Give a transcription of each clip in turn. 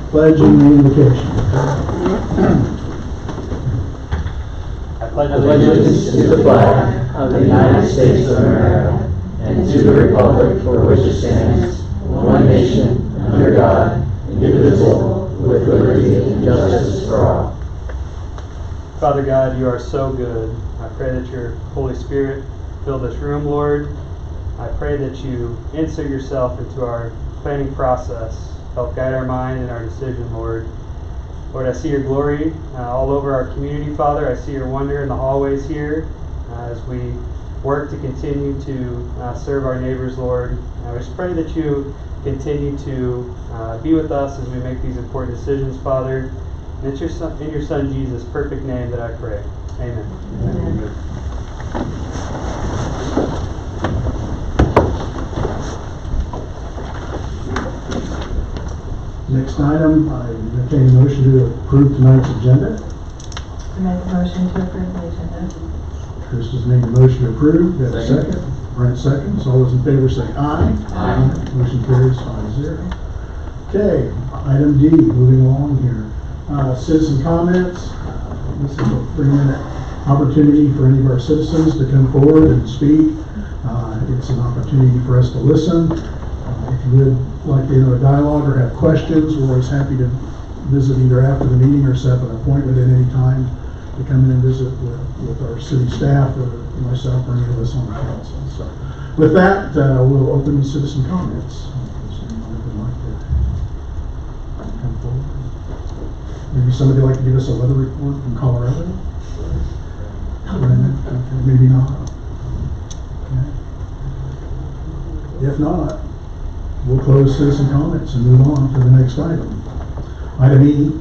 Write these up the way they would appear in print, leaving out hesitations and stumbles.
Pledge and the invocation. I pledge allegiance to the flag of the United States of America and to the republic for which it stands, one nation, under God, indivisible, with liberty and justice for all. Father God, you are so good. I pray that your Holy Spirit fill this room, Lord. I pray that you insert yourself into our planning process. Help guide our mind and our decision, Lord. Lord, I see your glory all over our community, Father. I see your wonder in the hallways here as we work to continue to serve our neighbors, Lord. I just pray that you continue to be with us as we make these important decisions, Father. And it's in your Son Jesus' perfect name that I pray. Amen. Amen. Next item, I entertain a motion to approve tonight's agenda. I make a motion to approve the agenda. Chris has made a motion to approve. Do we have a second? Brent seconds. All those in favor say aye. Aye. Motion carries 5-0. Okay, item D, moving along here. Citizen comments. This is a 3-minute opportunity for any of our citizens to come forward and speak. It's an opportunity for us to listen. If you would like to a dialogue or have questions, we're always happy to visit either after the meeting or set up an appointment at any time to come in and visit with our city staff or myself or any of us on the council. So with that, we'll open citizen comments. Is there anyone who would like to come forward? Maybe somebody would like to give us a weather report from Colorado? Okay, maybe not. Okay. If not, we'll close citizen comments and move on to the next item. Item E.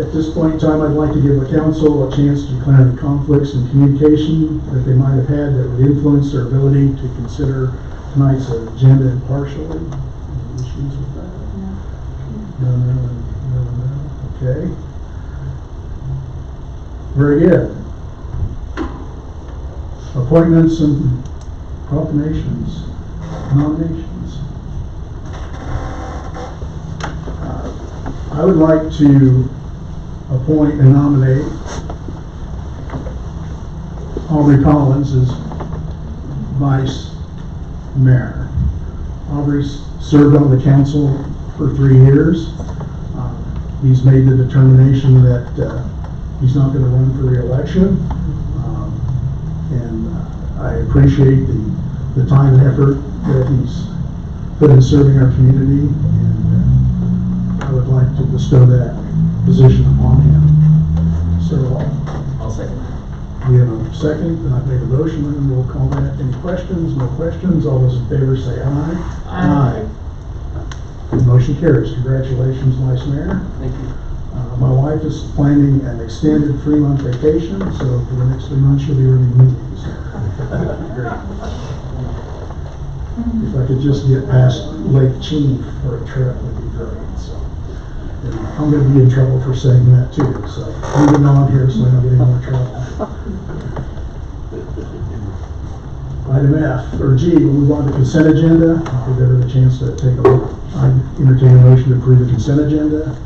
At this point in time, I'd like to give the council a chance to declare any conflicts in communication that they might have had that would influence their ability to consider tonight's agenda impartially. Any issues with that? No. Okay. Very good. Appointments and proclamations. Nominations. I would like to appoint and nominate Aubrey Collins as vice mayor. Aubrey's served on the council for 3 years. He's made the determination that he's not going to run for re-election, and I appreciate the time and effort that he's put in serving our community, and I would like to bestow that position upon him. So I'll second. we have a second, and I've made a motion, and we'll call that. Any questions? No questions? All those in favor say aye. Aye. Motion carries. Congratulations, Vice Mayor. Thank you. My wife is planning an extended 3-month vacation, so for the next 3 months she'll be running meetings. Great. If I could just get past Lake Cheney for a trip, would be great. So, and I'm going to be in trouble for saying that too. So moving on here so I don't get any more trouble. Item F or G, we'll move on to consent agenda. If we've ever had a chance to take a look, I entertain a motion to approve the consent agenda.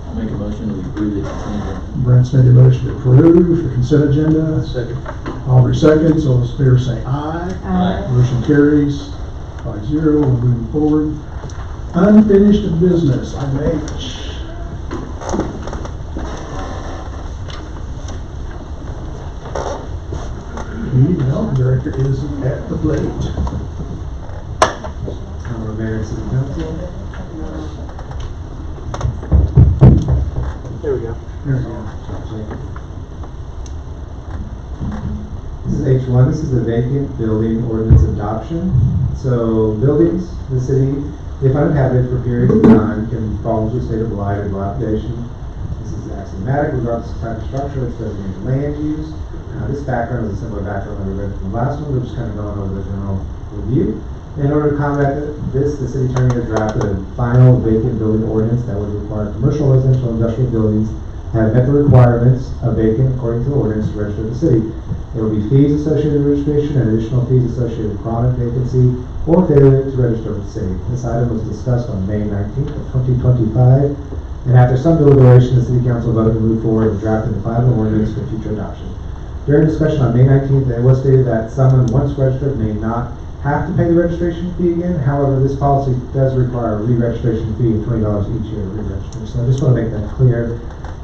I'll make a motion to approve the consent agenda. Brent's made a motion to approve the consent agenda. Second. Aubrey seconds. All those in favor say aye. Aye. Motion carries 5-0. We're moving forward. Unfinished business. Item H. Community Development Director is at the plate. Councilor Mayor and City Council. There we go. There we go. This is H1. This is the vacant building ordinance adoption. So buildings, in the city, if uninhabited for periods of time, can fall into a state of blight or dilapidation. This is axiomatic regardless of type of structure. It's designated land use. This background is a similar background that we read from the last one. We're just kind of going over the general review. In order to combat this, the city attorney has drafted a final vacant building ordinance that would require commercial, residential, industrial buildings have met the requirements of vacant according to the ordinance to register the city. There will be fees associated with registration and additional fees associated with chronic vacancy or failure to register with the city. This item was discussed on May 19th of 2025, and after some deliberation, the City Council voted to move forward with drafting the final ordinance for future adoption. During discussion on May 19th, it was stated that someone once registered may not have to pay the registration fee again. However, this policy does require a re-registration fee of $20 each year to re-register. So I just want to make that clear.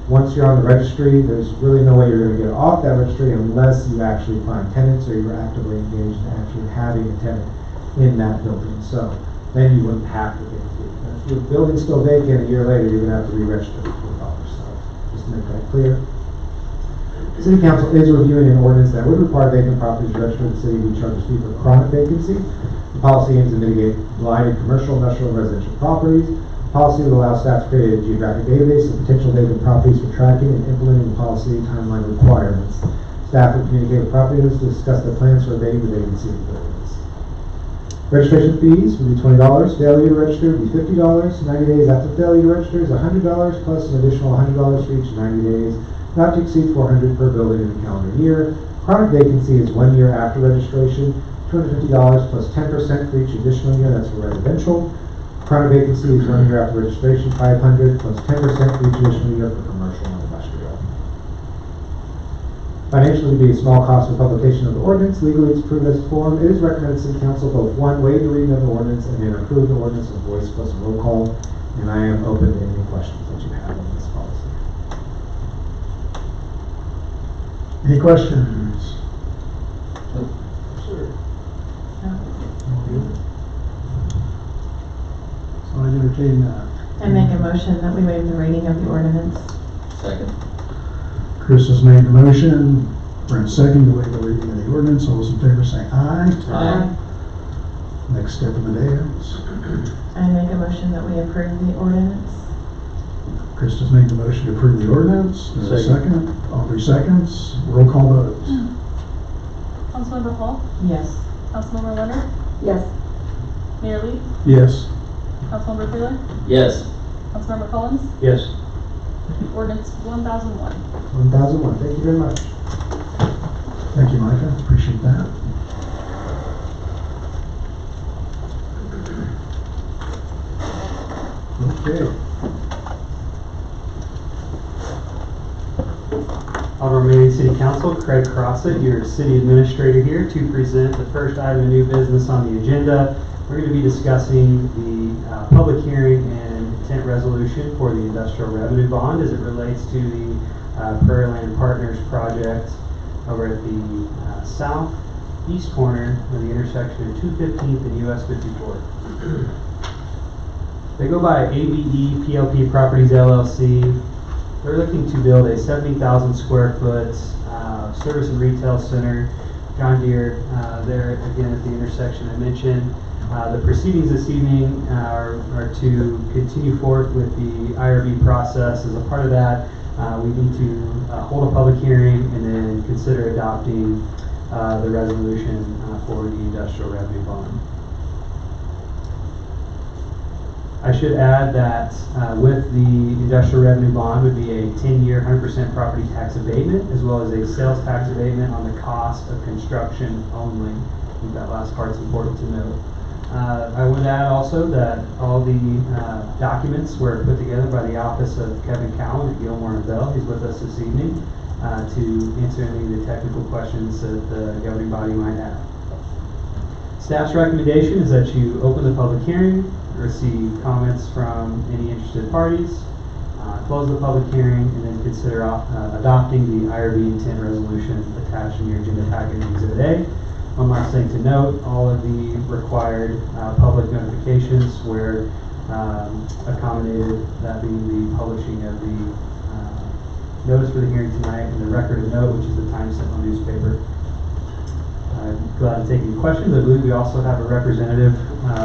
Once you're on the registry, there's really no way you're going to get off that registry unless you actually find tenants or you're actively engaged in actually having a tenant in that building. So then you wouldn't have to pay the fee. But if your building's still vacant a year later, you're going to have to re-register for $20. So just to make that clear. The City Council is reviewing an ordinance that would require vacant properties registered to the city to be charged a fee for chronic vacancy. The policy aims to mitigate blighted commercial, industrial, and residential properties. The policy would allow staff to create a geographic database of potential vacant properties for tracking and implementing the policy timeline requirements. Staff would communicate with property owners to discuss their plans for abating the vacancy of the buildings. Registration fees would be $20. Failure to register would be $50. 90 days after failure to register is $100 plus an additional $100 for each 90 days. Not to exceed $400 per building in a calendar year. Chronic vacancy is 1 year after registration, $250 plus 10% for each additional year, that's for residential. Chronic vacancy is 1 year after registration, $500 plus 10% for each additional year for commercial and industrial. Financially, to be a small cost for publication of the ordinance. Legally, it's approved as a form. It is recommended City Council vote 1, waive the reading of the ordinance, and then approve the ordinance with voice plus roll call. And I am open to any questions that you have on this policy. Any questions? Sure. So I entertain that. I make a motion that we waive the reading of the ordinance. Second. Chris has made the motion. Brent second to waive the reading of the ordinance. All those in favor say aye. Aye. Next step in the dance. I make a motion that we approve the ordinance. Chris has made the motion to approve the ordinance. Is there a second? All 3 seconds. Roll call vote. Councilmember Hall, Yes. Councilmember Leonard, Yes. Mayor Lee, Yes. Councilmember Freeland, Yes. Councilmember Collins, Yes. ordinance 1001. 1001. Thank you very much. Thank you, Micah. Appreciate that. Okay. Honorable Mayor, City Council, Craig Crossett, your city administrator here to present the first item of new business on the agenda. We're going to be discussing the public hearing and intent resolution for the industrial revenue bond as it relates to the Prairie Land Partners project over at the southeast corner of the intersection of 215th and US 54. They go by ABE PLP Properties LLC. They're looking to build a 70,000 square foot service and retail center. John Deere, there again at the intersection I mentioned. The proceedings this evening are to continue forth with the IRB process. As a part of that, we need to hold a public hearing and then consider adopting the resolution for the industrial revenue bond. I should add that with the industrial revenue bond would be a 10-year 100% property tax abatement as well as a sales tax abatement on the cost of construction only. I think that last part's important to note. I would add also that all the documents were put together by the office of Kevin Cowan at Gilmore & Bell. He's with us this evening to answer any of the technical questions that the governing body might have. Staff's recommendation is that you open the public hearing, receive comments from any interested parties, close the public hearing, and then consider adopting the IRB intent resolution attached in your agenda packet in Exhibit A. One last thing to note, all of the required public notifications were accommodated, that being the publishing of the notice for the hearing tonight and the record of note, which is the time sent on newspaper. I'm glad to take any questions. I believe we also have a representative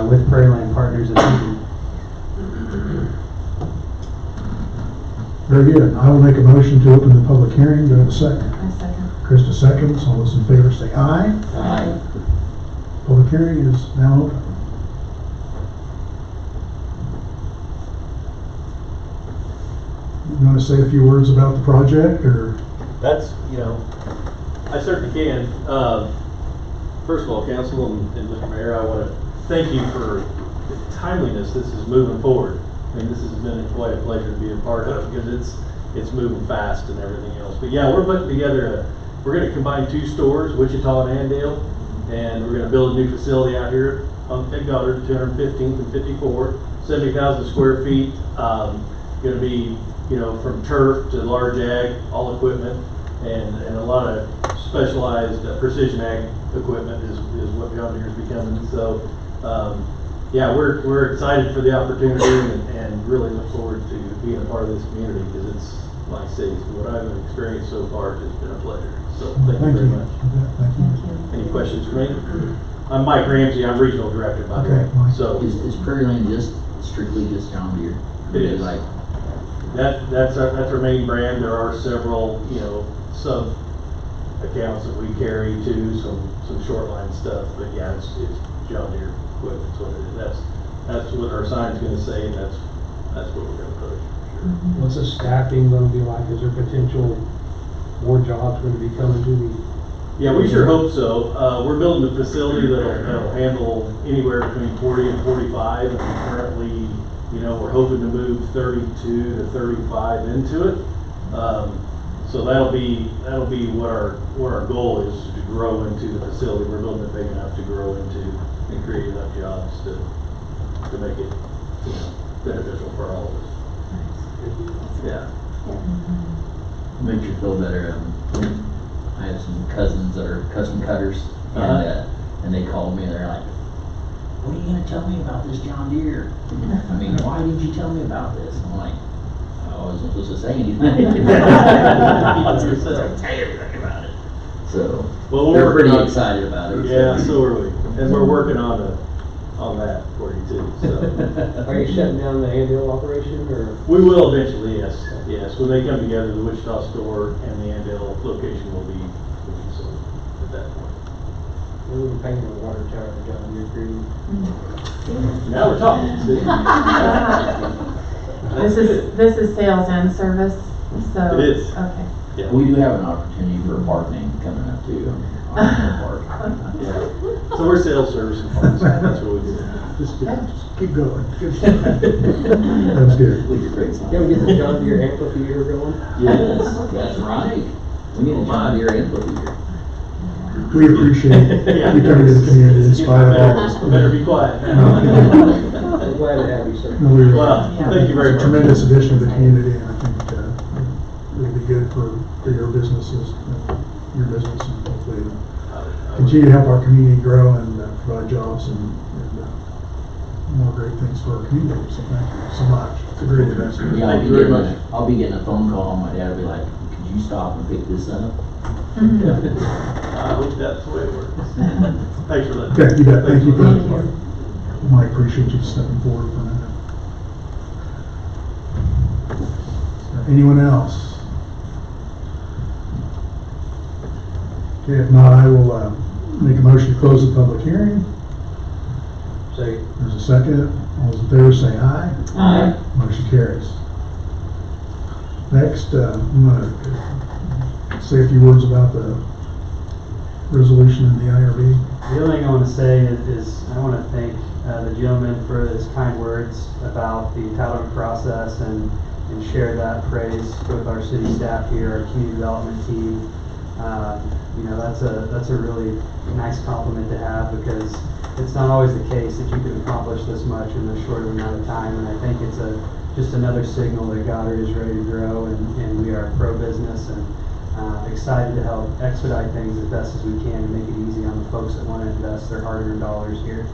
with Prairie Land Partners this evening. Very good. I will make a motion to open the public hearing. Do I have a second? I second. Krista seconds. All those in favor say aye. Aye. Public hearing is now open. You want to say a few words about the project, or? That's, I certainly can. First of all, Council and Mr. Mayor, I want to thank you for the timeliness this is moving forward. I mean, this has been quite a pleasure to be a part of because it's moving fast and everything else. But yeah, we're putting together we're going to combine 2 stores, Wichita and Andale, and we're going to build a new facility out here at Goddard, 215th and 54, 70,000 square feet. Going to be, from turf to large ag, all equipment, and a lot of specialized precision ag equipment is what John Deere is becoming. So, yeah, we're excited for the opportunity and really look forward to being a part of this community because it's, like I say, what I've experienced so far has been a pleasure. So thank you very much. Thank you. Any questions for me? I'm Mike Ramsey. I'm regional director, by the way. Okay, Mike. So Is Prairie Lane strictly just John Deere? It is. Like, that's our main brand. There are several, sub accounts that we carry too, some short line stuff. But yeah, it's John Deere equipment. That's what it is. That's what our sign's going to say, and that's what we're going to push. Sure. What's the staffing going to be like? Is there potential more jobs going to be coming to me? Yeah, we sure hope so. We're building a facility that'll handle anywhere between 40 and 45, and currently, we're hoping to move 32 to 35 into it. So that'll be what our goal is to grow into the facility. We're building it big enough to grow into and create enough jobs to make it beneficial for all of us. Yeah. makes you feel better. I have some cousins that are custom cutters, and they called me and they're like, "What are you gonna tell me about this John Deere? I mean, why did you tell me about this?" I'm like, "I wasn't supposed to say anything." I wasn't supposed to tell you everything about it. So Well, they're we're pretty working on- excited about it. Yeah, so are we, and we're working on that for you too. So Are you shutting down the Andale operation, or? we will eventually, yes. When they come together, the Wichita store and the Andale location will be sold at that point. We were painting a water tower for John Deere Creek. Now we're talking. See? That's good. This is sales and service, so. It is. Okay. Yeah. We do have an opportunity for a park name coming up too. On the park. Yeah. So we're sales, service, and parts. That's what we do. Just keep going. Good stuff. That's good. We did great stuff. Yeah, we get the John Deere amphitheater going. Yes, that's right. We need a John Deere amphitheater. We appreciate Yeah. you coming to the community in spite of all this. Better be quiet. I'm glad to have you, sir. No, we're- Well, thank you very It's a much. tremendous addition to the community, and I think it'll be good for your businesses, your business, and hopefully continue to help our community grow and provide jobs and more great things for our community. So thank you so much. It's a great investment. Yeah, Thank you very much. I'll be getting a phone call, and my dad will be like, "Could you stop and pick this up?" I hope that's the way it works. Thanks for letting me. Okay, you bet. Thank you for Thank that. you. Mike, appreciate you stepping forward for a minute. Is there anyone else? Okay, if not, I will make a motion to close the public hearing. Say, There's a second. All those in favor say aye. Aye. Motion carries. Next, I'm going to say a few words about the resolution in the IRB. The only thing I want to say is I want to thank the gentleman for his kind words about the entitlement process and share that praise with our city staff here, our community development team. That's a really nice compliment to have because it's not always the case that you can accomplish this much in a short amount of time, and I think it's just another signal that Goddard is ready to grow and we are pro-business and excited to help expedite things as best as we can and make it easy on the folks that want to invest their hard-earned dollars here.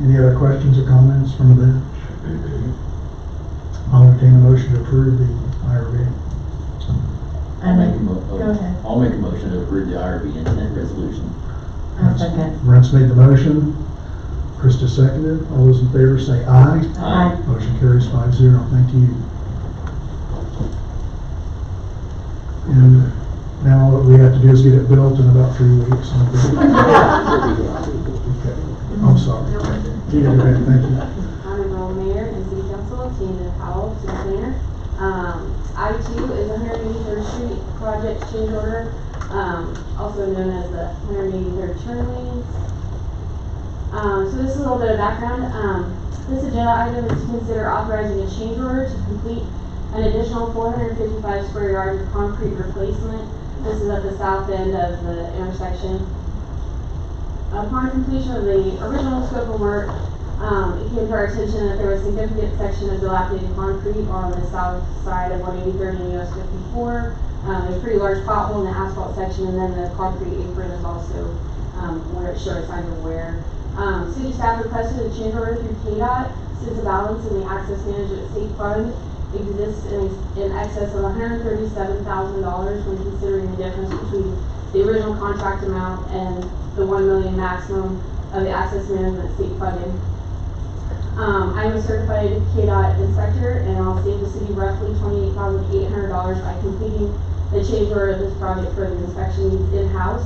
Any other questions or comments from the bench? I'll entertain a motion to approve the IRB. Go ahead. I'll make a motion to approve the IRB intent resolution. I'll second. Brent's made the motion. Krista seconded. All those in favor say aye. Aye. Motion carries 5-0. Thank you. And now what we have to do is get it built in about 3 weeks. Okay. I'm sorry. Tina, go ahead. Thank you. Honorable Mayor and City Council, Tina Powell, City Planner. I-2 is 183rd Street project change order, also known as the 183rd turn lanes. So this is a little bit of background. This agenda item is to consider authorizing a change order to complete an additional 455 square yards of concrete replacement. This is at the south end of the intersection. Upon completion of the original scope of work, it came to our attention that there was a significant section of dilapidated concrete on the south side of 183rd and US 54. There's a pretty large pothole in the asphalt section, and then the concrete apron is also where it shows signs of wear. City staff requested a change order through KDOT since the balance in the Access Management State Fund exists in excess of $137,000 when considering the difference between the original contract amount and the $1 million maximum of the Access Management State funding. I'm a certified KDOT inspector, and I'll save the city roughly $28,800 by completing the change order of this project for the inspection needs in-house.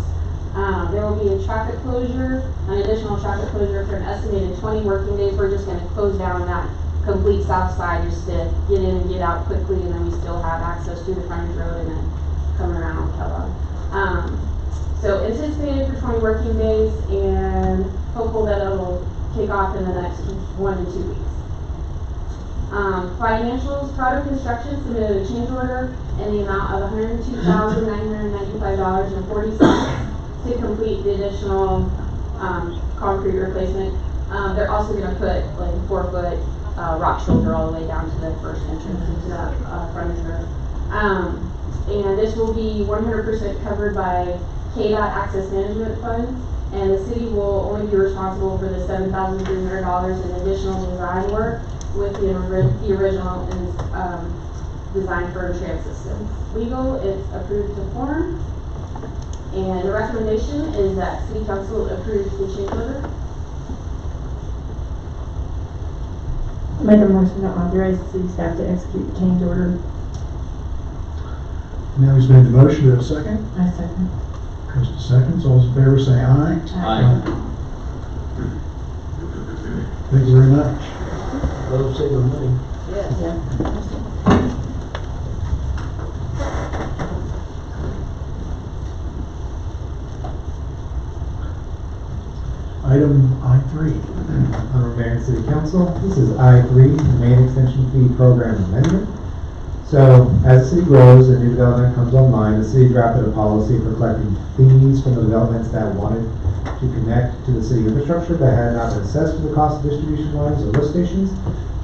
There will be a traffic closure, an additional traffic closure for an estimated 20 working days. We're just going to close down that complete south side just to get in and get out quickly, and then we still have access to the frontage road and then come around on Kellogg. So anticipated for 20 working days, and hopeful that it'll kick off in the next 1 to 2 weeks. Financials, Prado Construction submitted a change order in the amount of $102,995.40 to complete the additional concrete replacement. They're also going to put like a 4-foot rock shoulder all the way down to the first entrance into that frontage road. And this will be 100% covered by KDOT Access Management Fund, and the city will only be responsible for the $7,300 in additional design work with the original design for tram systems. Legal, it's approved to form, and the recommendation is that City Council approves the change order. Make a motion to authorize the city staff to execute the change order. Now he's made the motion, do we have a second? I second. Krista seconds, all those in favor say aye. Aye. Thank you very much. Love saving money. Yeah. Item I3. Honorable Mayor and City Council, this is I3, the Main Extension Fee Program Amendment. So, as the city grows and new development comes online, the city drafted a policy for collecting fees from the developments that wanted to connect to the city infrastructure that had not been assessed for the cost of distribution lines or lift stations.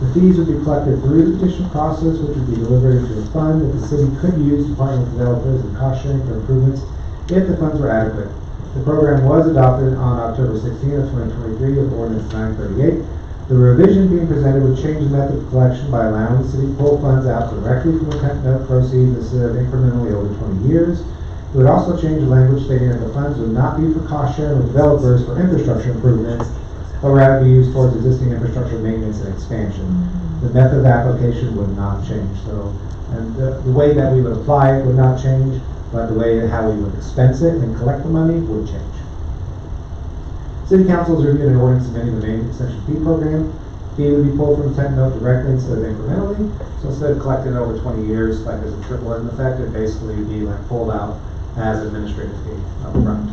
The fees would be collected through the petition process, which would be delivered into a fund that the city could use to partner with developers and cost sharing for improvements if the funds were adequate. The program was adopted on October 16 of 2023 with Ordinance 938. The revision being presented would change the method of collection by allowing the city to pull funds out directly from the net proceeds instead of incrementally over 20 years. It would also change the language stating that the funds would not be for cost sharing with developers for infrastructure improvements, but rather be used towards existing infrastructure maintenance and expansion. The method of application would not change. So, and the way that we would apply it would not change, but the way how we would expense it and collect the money would change. City Council has reviewed an ordinance amending the Main Extension Fee Program. Fee would be pulled from intent note directly instead of incrementally. So instead of collecting it over 20 years, like there's a triple in effect, it basically would be like pulled out as an administrative fee up front.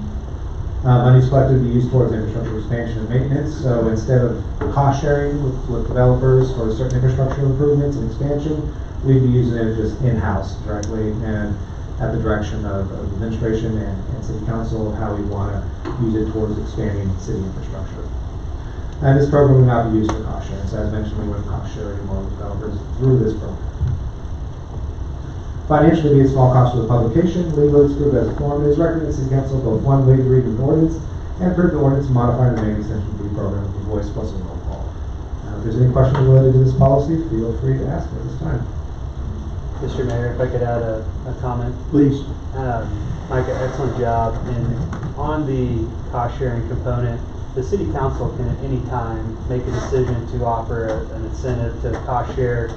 Money collected would be used towards infrastructure expansion and maintenance. So instead of cost sharing with developers for certain infrastructure improvements and expansion, we'd be using it just in-house directly and at the direction of administration and city council, how we want to use it towards expanding city infrastructure. And this program will not be used for cost sharing. So as mentioned, we wouldn't cost share anymore with developers through this program. Financially, it'd be a small cost for the publication. Legal is approved as a form. It is recommended City Council both one, waive the reading of the ordinance and approve the ordinance modifying the Main Extension Fee Program with a voice plus a roll call. If there's any questions related to this policy, feel free to ask at this time. Mr. Mayor, if I could add a comment. Please. Mike, excellent job. And on the cost sharing component, the city council can at any time make a decision to offer an incentive to cost share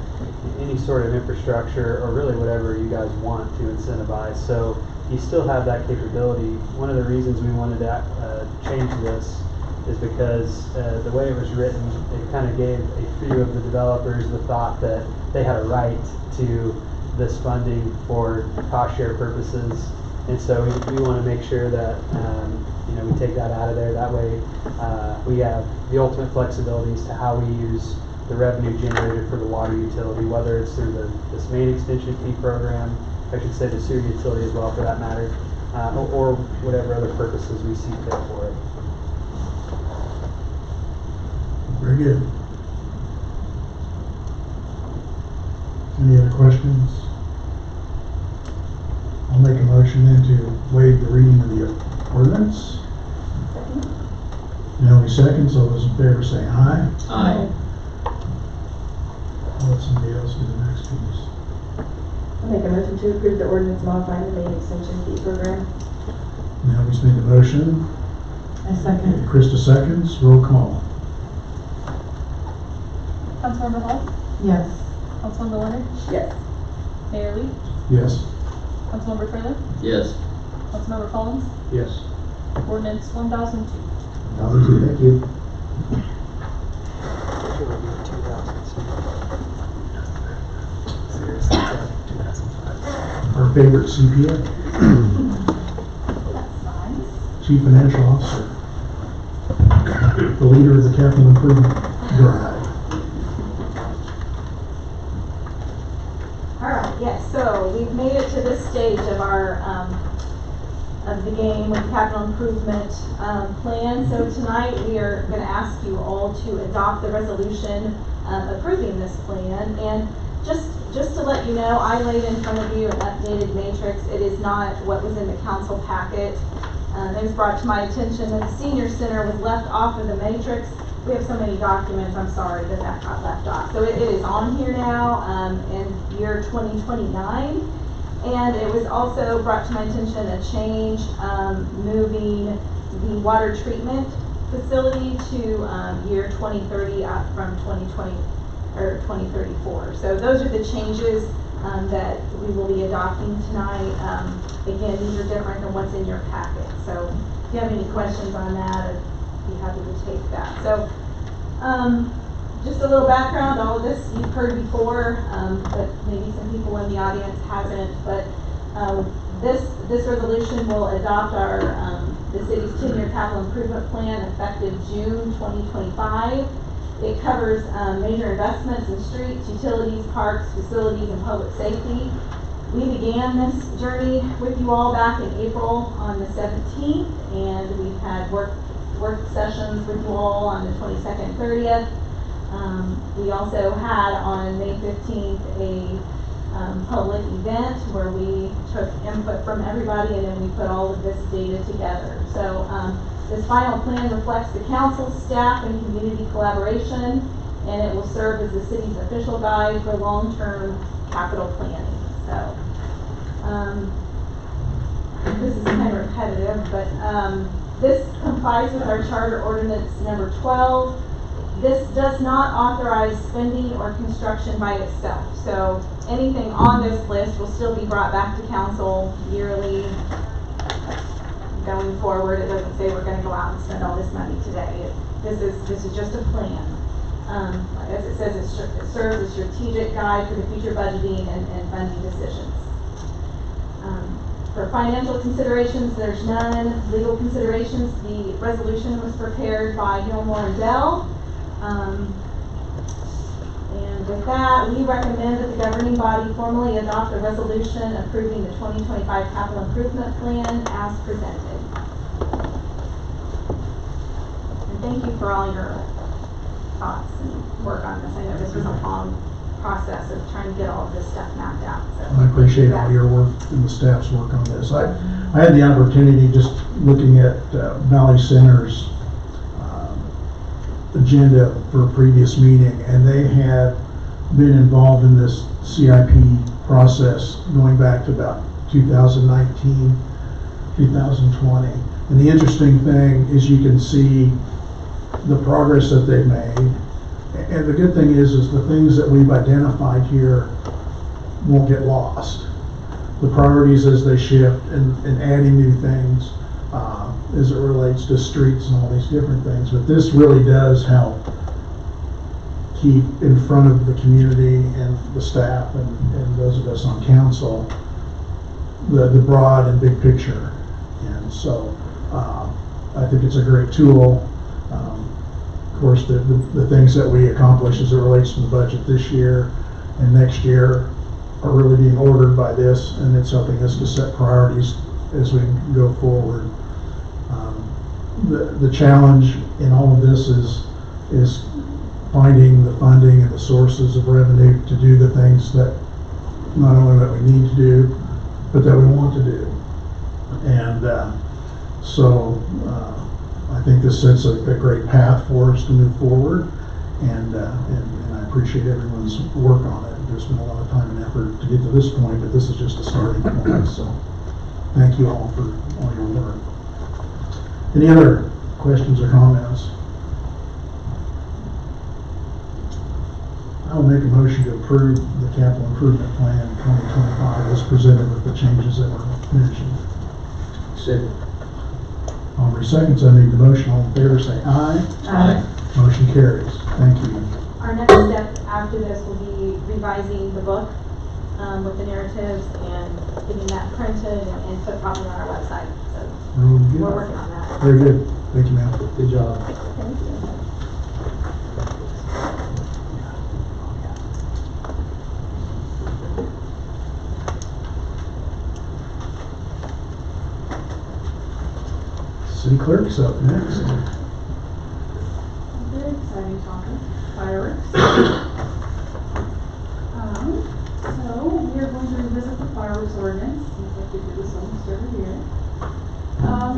any sort of infrastructure or really whatever you guys want to incentivize. So you still have that capability. One of the reasons we wanted to change this is because the way it was written, it kind of gave a few of the developers the thought that they had a right to this funding for cost share purposes. And so we want to make sure that, we take that out of there. That way, we have the ultimate flexibility as to how we use the revenue generated for the water utility, whether it's through this main extension fee program, I should say the sewer utility as well for that matter, or whatever other purposes we see fit for it. Very good. Any other questions? I'll make a motion then to waive the reading of the ordinance. Naomi seconds. All those in favor say aye. Aye. I'll let somebody else do the next piece. I'll make a motion to approve the ordinance modifying the main extension fee program. Naomi's made the motion. I second. Krista seconds. Roll call. Councilmember Hall, Yes. Councilmember Leonard, Yes. Mayor Lee, Yes. Councilmember Fraley, Yes. Councilmember Collins, Yes. ordinance 1002. Thank you. Our favorite CPA, Chief Financial Officer, the leader of the capital improvement drive. All right, yes, so we've made it to this stage of our, of the game with capital improvement, plan. So tonight we are gonna ask you all to adopt the resolution, approving this plan. And just to let you know, I laid in front of you an updated matrix. It is not what was in the council packet. It was brought to my attention that the senior center was left off of the matrix. We have so many documents, I'm sorry that got left off. So it is on here now, in year 2029. And it was also brought to my attention a change, moving the water treatment facility to, year 2030 from 2020 or 2034. So those are the changes, that we will be adopting tonight. Again, these are different than what's in your packet. So if you have any questions on that, I'd be happy to take that. So, just a little background, all of this you've heard before, but maybe some people in the audience hasn't. But this resolution will adopt our the city's 10-year capital improvement plan effective June 2025. It covers major investments in streets, utilities, parks, facilities, and public safety. We began this journey with you all back in April on the 17th, and we've had work sessions with you all on the 22nd and 30th. We also had on May 15th a public event where we took input from everybody, and then we put all of this data together. So this final plan reflects the council, staff, and community collaboration, and it will serve as the city's official guide for long-term capital planning. So this is kind of repetitive, but this complies with our charter ordinance number 12. This does not authorize spending or construction by itself. So anything on this list will still be brought back to council yearly going forward. It doesn't say we're going to go out and spend all this money today. This is just a plan. As it says, it serves as a strategic guide for the future budgeting and funding decisions. For financial considerations, there's none. Legal considerations, the resolution was prepared by Gilmore and Dell. And with that, we recommend that the governing body formally adopt a resolution approving the 2025 capital improvement plan as presented. And thank you for all your thoughts and work on this. I know this was a long process of trying to get all of this stuff mapped out. So I appreciate all your work and the staff's work on this. I had the opportunity just looking at Valley Center's agenda for a previous meeting, and they had been involved in this CIP process going back to about 2019, 2020. And the interesting thing is you can see the progress that they've made. And the good thing is the things that we've identified here won't get lost. The priorities as they shift and adding new things as it relates to streets and all these different things. But this really does help keep in front of the community and the staff and those of us on council the broad and big picture. And so I think it's a great tool. Of course, the things that we accomplish as it relates to the budget this year and next year are really being ordered by this, and it's helping us to set priorities as we go forward. The challenge in all of this is finding the funding and the sources of revenue to do the things that not only that we need to do, but that we want to do. And so I think this sets a great path for us to move forward, and I appreciate everyone's work on it. There's been a lot of time and effort to get to this point, but this is just a starting point. So thank you all for all your work. Any other questions or comments? I will make a motion to approve the capital improvement plan 2025 as presented with the changes that were mentioned. Second. Aubrey seconds. I made the motion. All in favor say aye. Aye. Motion carries. Thank you. Our next step after this will be revising the book with the narratives and getting that printed and put probably on our website. So Real good. we're working on that. Very good. Thank you, ma'am. Good job. Thank you. City clerk's up next. Very exciting topic, fireworks. So we are going to revisit the fireworks ordinance. Seems like we do this almost every year. Oh,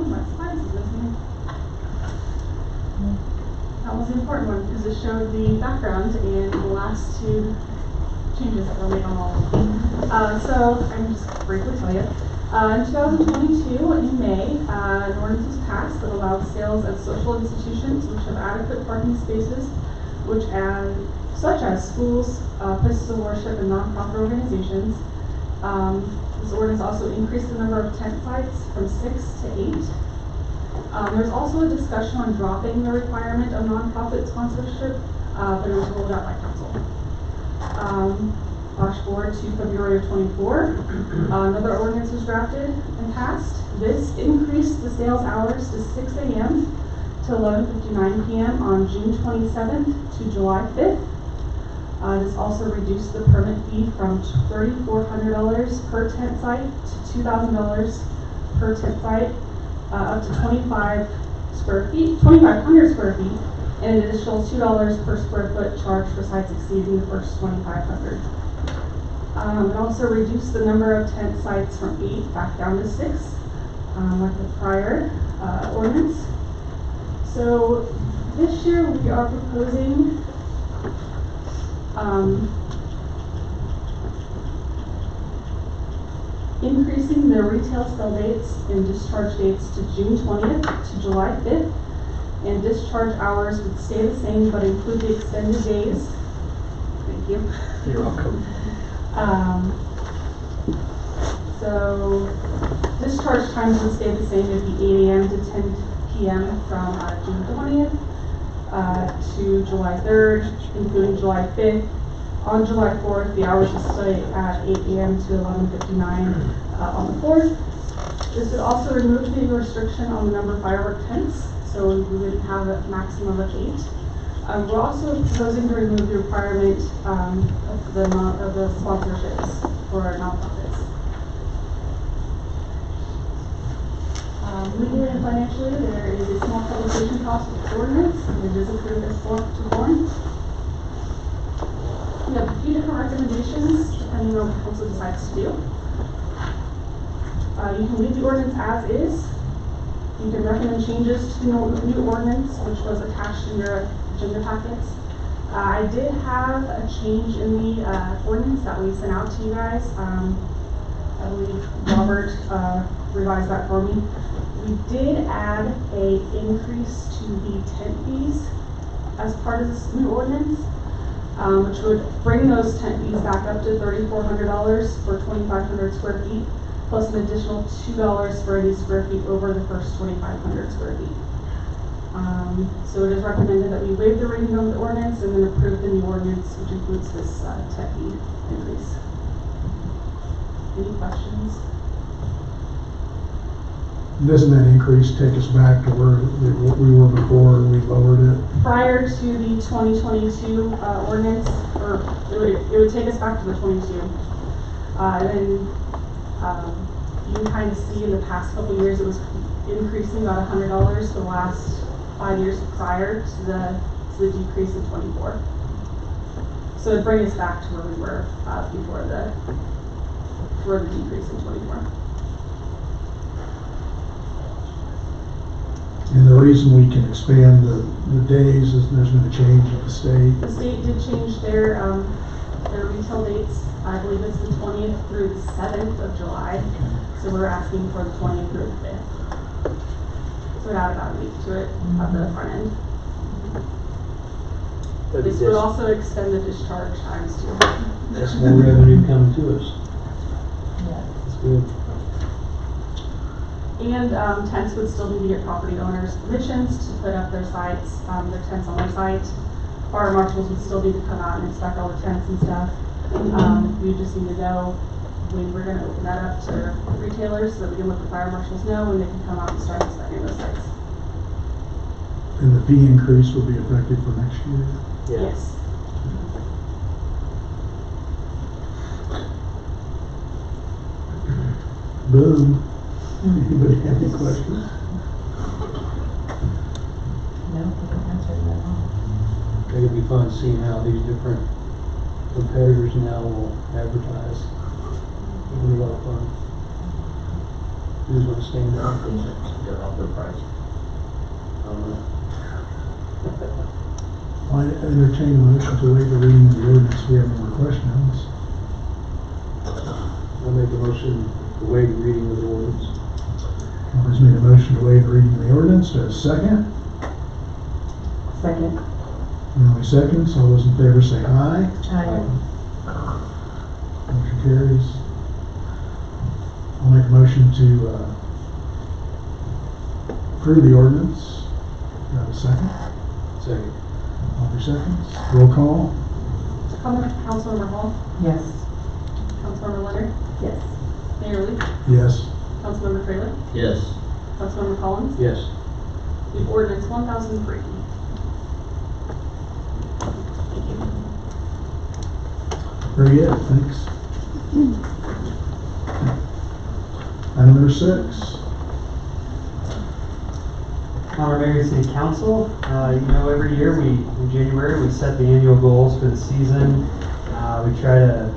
my slides is missing. That was the important one because it showed the background and the last two changes that were made on all of them. So I can just briefly tell you. In 2022, in May, an ordinance was passed that allowed sales at social institutions which have adequate parking spaces, such as schools, places of worship, and nonprofit organizations. This ordinance also increased the number of tent sites from 6 to 8. There's also a discussion on dropping the requirement of nonprofit sponsorship, but it was rolled out by council. Flash forward to February of 24. Another ordinance was drafted and passed. This increased the sales hours to 6 a.m. to 11:59 p.m. on June 27th to July 5th. This also reduced the permit fee from $3,400 per tent site to $2,000 per tent site, up to 2,500 square feet, and an additional $2 per square foot charge for sites exceeding the first 2,500. It also reduced the number of tent sites from 8 back down to 6, like the prior ordinance. So this year we are proposing increasing the retail sell dates and discharge dates to June 20th to July 5th, and discharge hours would stay the same but include the extended days. Thank you. You're welcome. So discharge times would stay the same. It'd be 8 a.m. to 10 p.m. from June 20th to July 3rd, including July 5th. On July 4th, the hours would stay at 8 a.m. to 11:59 on the 4th. This would also remove the restriction on the number of firework tents, so we would have a maximum of 8. We're also proposing to remove the requirement of the sponsorships for nonprofits. Legally and financially, there is a small publication cost with the ordinance. It is approved as 4 to 1. We have a few different recommendations depending on what council decides to do. You can leave the ordinance as is. You can recommend changes to the new ordinance, which was attached in your agenda packets. I did have a change in the ordinance that we sent out to you guys. I believe Robert revised that for me. We did add an increase to the tent fees as part of this new ordinance, which would bring those tent fees back up to $3,400 for 2,500 square feet. plus an additional $2 for any square feet over the first 2,500 square feet. So it is recommended that we waive the reading of the ordinance and then approve the new ordinance, which includes this tech fee increase. Any questions? Doesn't that increase take us back to where we were before we lowered it? Prior to the 2022 ordinance, or it would take us back to the 22. And then you can kind of see in the past couple years it was increasing about $100 for the last 5 years prior to the decrease in 24. So it'd bring us back to where we were before the decrease in 24. And the reason we can expand the days is there's been a change at the state. The state did change their retail dates. I believe it's the 20th through the 7th of July. So we're asking for the 20th through the 5th. So it added about a week to it at the front end. This would also extend the discharge times too. That's more revenue coming to us. That's good. And tents would still need to get property owners' permissions to put up their sites, their tents on their site. Fire marshals would still need to come out and inspect all the tents and stuff. We just need to know when we're going to open that up to retailers so that we can let the fire marshals know when they can come out and start inspecting those sites. And the fee increase will be effective for next year. Yes. Boom. Anybody have any questions? No, we can answer that all. It'll be fun seeing how these different competitors now will advertise. It'll be a lot of fun. Who's gonna stand out? Get off their price. I entertain a motion to waive the reading of the ordinance. We have no more questions. I'll make a motion to waive the reading of the ordinance. Albert's made a motion to waive the reading of the ordinance. Do I have a second? Second. Emily seconds. All those in favor say aye. Aye. Motion carries. I'll make a motion to approve the ordinance. Do I have a second? Second. Albert seconds. Roll call. Councilmember Hall, Yes. Councilmember Leonard, Yes. Mayor Lee, Yes. Councilmember Fraley, Yes. Councilmember Collins. Yes. The ordinance 1003. Very good. Thanks. Item number 6. Honor Mayor, City Council, every year in January, we set the annual goals for the season. We try to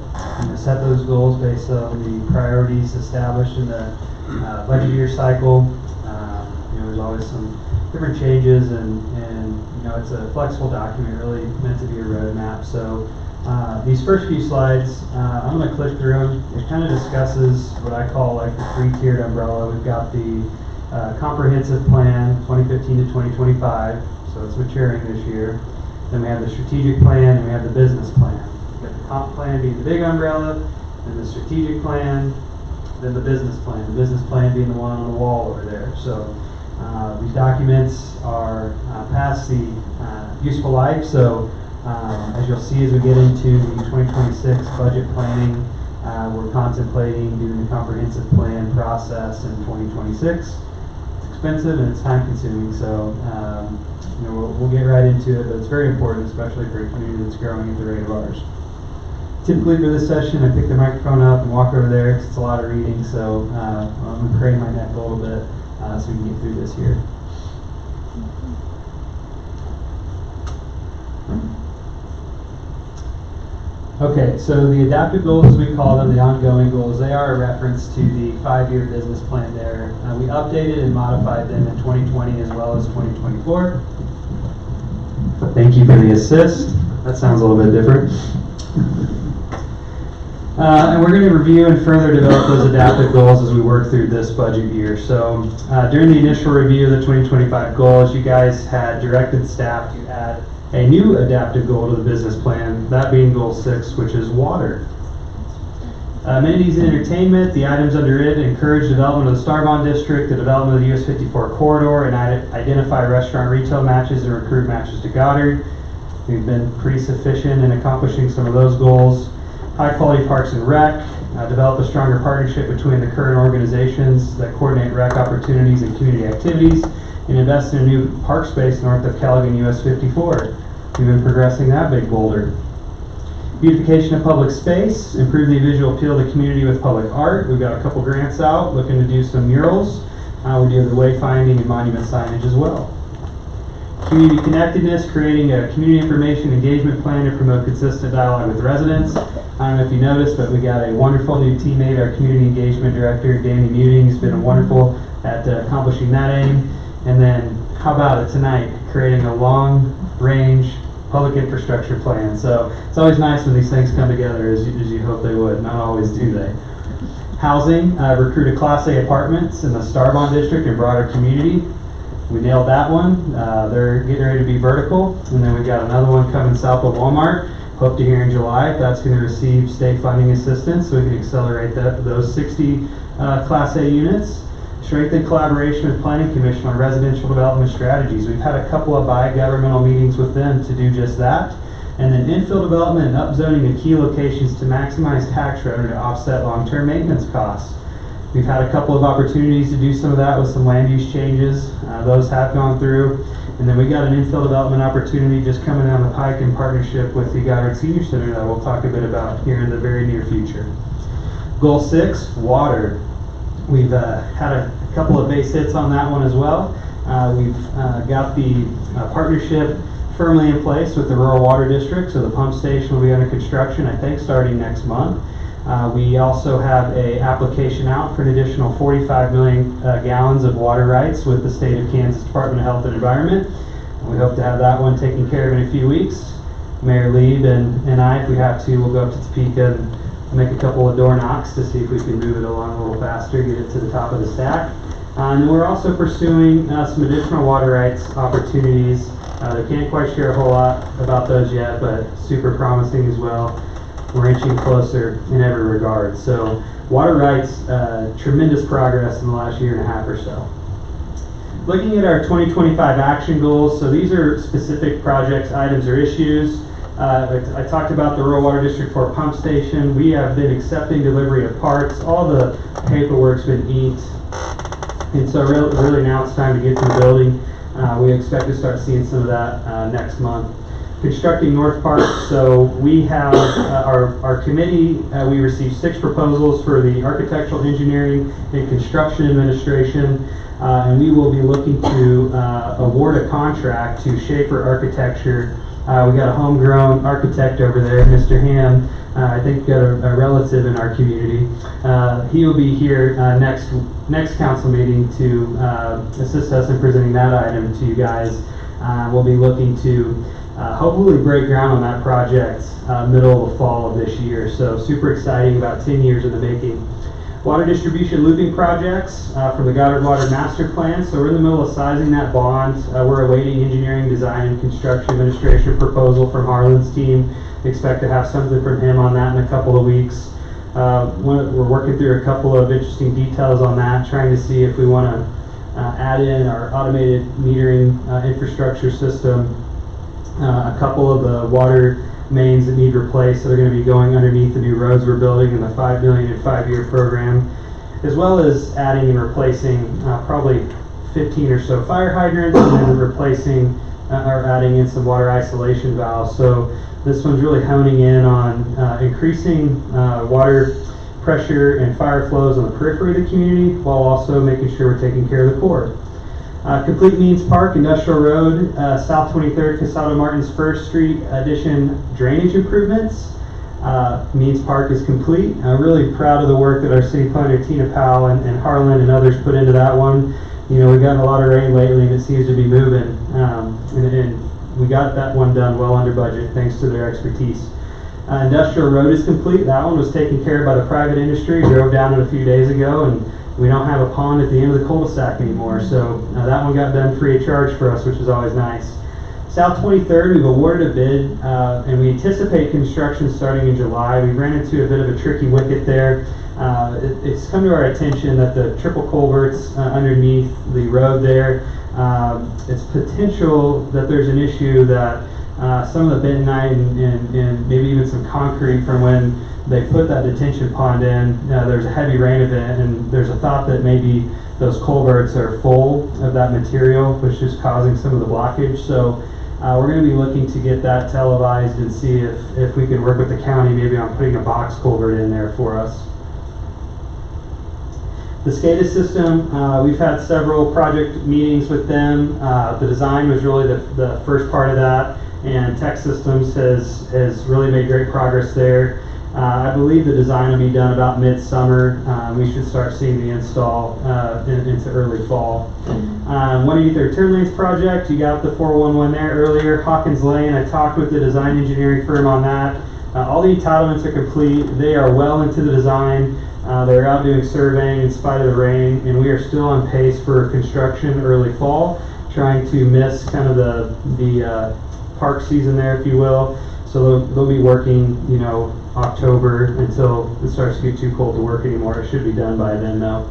set those goals based on the priorities established in the budget year cycle. There's always some different changes and it's a flexible document, really meant to be a roadmap. So these first few slides, I'm going to click through them. It kind of discusses what I call like the 3-tiered umbrella. We've got the comprehensive plan 2015 to 2025, so it's maturing this year. Then we have the strategic plan and we have the business plan. We've got the comp plan being the big umbrella, then the strategic plan, then the business plan. The business plan being the one on the wall over there. So these documents are past the useful life. So as you'll see as we get into the 2026 budget planning, we're contemplating doing the comprehensive plan process in 2026. Expensive and it's time consuming, so we'll get right into it, but it's very important, especially for a community that's growing at the rate of ours. Typically for this session, I pick the microphone up and walk over there because it's a lot of reading, so I'm going to crane my neck a little bit so we can get through this here. Okay, so the adaptive goals, as we call them, the ongoing goals, they are a reference to the 5-year business plan there. We updated and modified them in 2020 as well as 2024. Thank you for the assist. That sounds a little bit different. And we're going to review and further develop those adaptive goals as we work through this budget year. So during the initial review of the 2025 goals, you guys had directed staff to add a new adaptive goal to the business plan, that being goal 6, which is water. Amenities and entertainment, the items under it encourage development of the Starbond District, the development of the US 54 corridor, and identify restaurant retail matches and recruit matches to Goddard. We've been pretty sufficient in accomplishing some of those goals. High quality parks and rec, develop a stronger partnership between the current organizations that coordinate rec opportunities and community activities, and invest in a new park space north of Callaghan US 54. We've been progressing that big boulder. Beautification of public space, improve the visual appeal of the community with public art. We've got a couple grants out, looking to do some murals. We do the wayfinding and monument signage as well. Community connectedness, creating a community information engagement plan to promote consistent dialogue with residents. I don't know if you noticed, but we got a wonderful new teammate, our community engagement director, Danny Muting. He's been wonderful at accomplishing that aim. And then, how about it tonight, creating a long-range public infrastructure plan. So it's always nice when these things come together as you hope they would. Not always do they. Housing, recruited Class A apartments in the Starbond District and broader community. We nailed that one. They're getting ready to be vertical. And then we've got another one coming south of Walmart. Hope to hear in July if that's going to receive state funding assistance so we can accelerate those 60 Class A units. Strengthen collaboration with Planning Commission on residential development strategies. We've had a couple of bi-governmental meetings with them to do just that. And then infill development and upzoning of key locations to maximize tax revenue to offset long-term maintenance costs. We've had a couple of opportunities to do some of that with some land use changes. Those have gone through. And then we got an infill development opportunity just coming down the pike in partnership with the Goddard Senior Center that we'll talk a bit about here in the very near future. Goal 6, water. We've had a couple of base hits on that one as well. We've got the partnership firmly in place with the Rural Water District, so the pump station will be under construction, I think, starting next month. We also have an application out for an additional 45 million gallons of water rights with the State of Kansas Department of Health and Environment. We hope to have that one taken care of in a few weeks. Mayor Lieb and I, if we have to, we'll go up to Topeka and make a couple of door knocks to see if we can move it along a little faster, get it to the top of the stack. And then we're also pursuing some additional water rights opportunities. They can't quite share a whole lot about those yet, but super promising as well. We're inching closer in every regard. So water rights, tremendous progress in the last year and a half or so. Looking at our 2025 action goals, so these are specific projects, items, or issues. I talked about the Rural Water District 4 pump station. We have been accepting delivery of parts. All the paperwork's been inked. And so really now it's time to get to the building. We expect to start seeing some of that next month. Constructing North Park. So we have our committee, we received 6 proposals for the architectural engineering and construction administration. And we will be looking to award a contract to Schaefer Architecture. We got a homegrown architect over there, Mr. Ham. I think got a relative in our community. He will be here next council meeting to assist us in presenting that item to you guys. We'll be looking to hopefully break ground on that project middle of the fall of this year. So super exciting, about 10 years in the making. Water distribution looping projects from the Goddard Water Master Plan. So we're in the middle of sizing that bond. We're awaiting engineering, design, and construction administration proposal from Harlan's team. Expect to have something from him on that in a couple of weeks. We're working through a couple of interesting details on that, trying to see if we want to add in our automated metering infrastructure system. A couple of the water mains that need replaced that are going to be going underneath the new roads we're building in the $5 million in 5-year program, as well as adding and replacing probably 15 or so fire hydrants, and then replacing or adding in some water isolation valves. So this one's really honing in on increasing water pressure and fire flows on the periphery of the community, while also making sure we're taking care of the core. Complete Means Park, Industrial Road, South 23rd, Casado Martin's First Street addition drainage improvements. Means Park is complete. I'm really proud of the work that our city planner Tina Powell and Harlan and others put into that one. You know, we've gotten a lot of rain lately and it seems to be moving. And we got that one done well under budget thanks to their expertise. Industrial Road is complete. That one was taken care of by the private industry. Drove down it a few days ago, and we don't have a pond at the end of the cul-de-sac anymore, so that one got done free of charge for us, which is always nice. South 23rd, we've awarded a bid, and we anticipate construction starting in July. We ran into a bit of a tricky wicket there. It's come to our attention that the triple culverts underneath the road there, it's potential that there's an issue that some of the bentonite and maybe even some concrete from when they put that detention pond in, there's a heavy rain event, and there's a thought that maybe those culverts are full of that material, which is causing some of the blockage. So we're going to be looking to get that televised and see if we can work with the county maybe on putting a box culvert in there for us. The SCADA system, we've had several project meetings with them. The design was really the first part of that, and Tech Systems has really made great progress there. I believe the design will be done about midsummer. We should start seeing the install into early fall. 183rd Turn Lanes project, you got the 411 there earlier. Hawkins Lane, I talked with the design engineering firm on that. All the entitlements are complete. They are well into the design. They're out doing surveying in spite of the rain, and we are still on pace for construction early fall, trying to miss kind of the park season there, if you will. So they'll be working, you know, October until it starts to get too cold to work anymore. It should be done by then, though.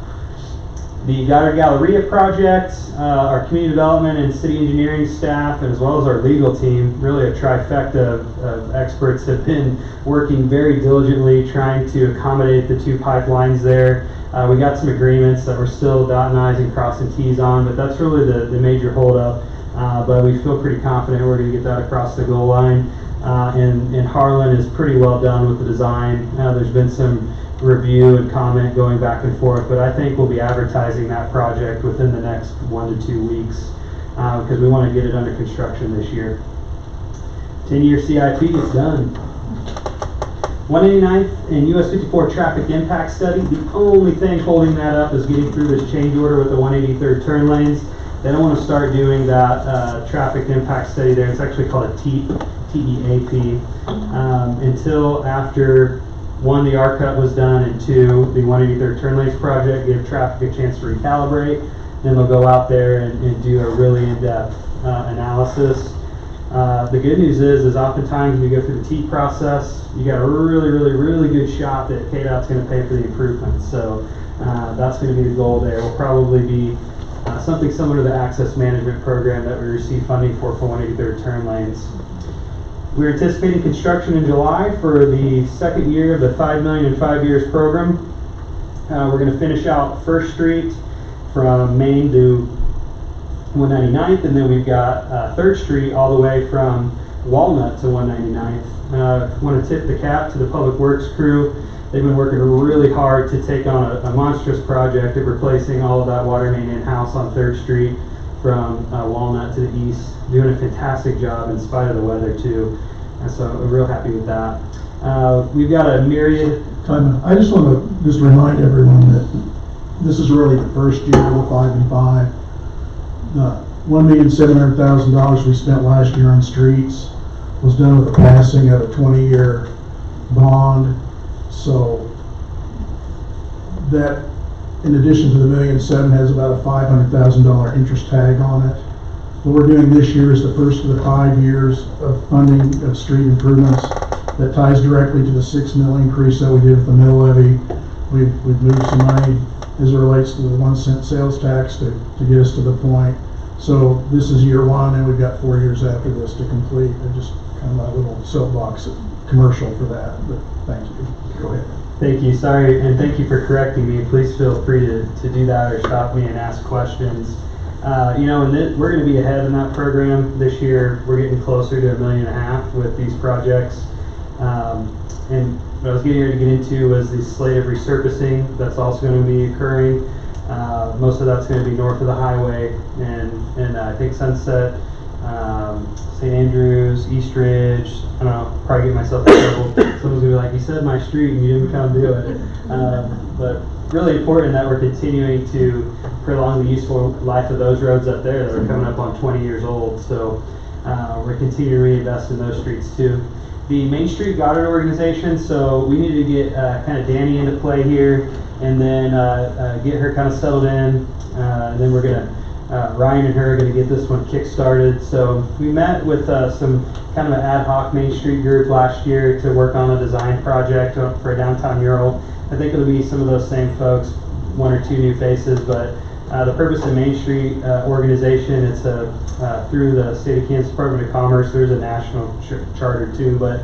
The Goddard Galleria project, our community development and city engineering staff, as well as our legal team, really a trifecta of experts, have been working very diligently trying to accommodate the two pipelines there. We got some agreements that we're still dotting I's and crossing T's on, but that's really the major holdup. But we feel pretty confident we're going to get that across the goal line. And Harlan is pretty well done with the design. There's been some review and comment going back and forth, but I think we'll be advertising that project within the next 1 to 2 weeks because we want to get it under construction this year. 10-year CIP is done. 189th and US 54 traffic impact study. The only thing holding that up is getting through this change order with the 183rd turn lanes. They don't want to start doing that traffic impact study there. It's actually called a TEAP until after, 1, the RCUT was done, and 2, the 183rd turn lanes project, give traffic a chance to recalibrate. Then they'll go out there and do a really in-depth analysis. The good news is oftentimes when you go through the T process, you got a really good shot that KDOT's going to pay for the improvements. So that's going to be the goal there. Will probably be something similar to the access management program that we receive funding for 183rd turn lanes. We're anticipating construction in July for the second year of the $5 million in 5 years program. We're going to finish out First Street from Main to 199th, and then we've got 3rd Street all the way from Walnut to 199th. I want to tip the cap to the Public Works crew. They've been working really hard to take on a monstrous project of replacing all of that water main in-house on 3rd Street from Walnut to the east. Doing a fantastic job in spite of the weather too, and so we're real happy with that. We've got a myriad. I just want to remind everyone that this is really the first year of the 5 and 5. The $1,700,000 we spent last year on streets was done with the passing of a 20-year bond. So that, in addition to the $1,700,000, has about a $500,000 interest tag on it. What we're doing this year is the first of the 5 years of funding of street improvements that ties directly to the $6 million increase that we did with the mill levy. We've moved some money as it relates to the 1 cent sales tax to get us to the point. So this is year 1, and we've got 4 years after this to complete. And just kind of my little soapbox commercial for that. But thank you. Go ahead. Thank you. Sorry, and thank you for correcting me. Please feel free to do that or stop me and ask questions. You know, and we're going to be ahead in that program this year. We're getting closer to $1.5 million with these projects. And what I was getting ready to get into was the slate of resurfacing that's also going to be occurring. Most of that's going to be north of the highway, and I think Sunset, St. Andrews, East Ridge. I don't know, probably get myself in trouble. Someone's going to be like, you said my street and you didn't come do it. But really important that we're continuing to prolong the useful life of those roads up there that are coming up on 20 years old. So we're continuing to reinvest in those streets too. The Main Street Goddard organization, so we need to get kind of Danny into play here, and then get her kind of settled in. And then we're going to Ryan and her are going to get this one kick-started. So we met with some kind of an ad hoc Main Street group last year to work on a design project for a downtown mural. I think it'll be some of those same folks, one or two new faces, but the Purpose of Main Street organization, it's through the State of Kansas Department of Commerce. There's a national charter too, but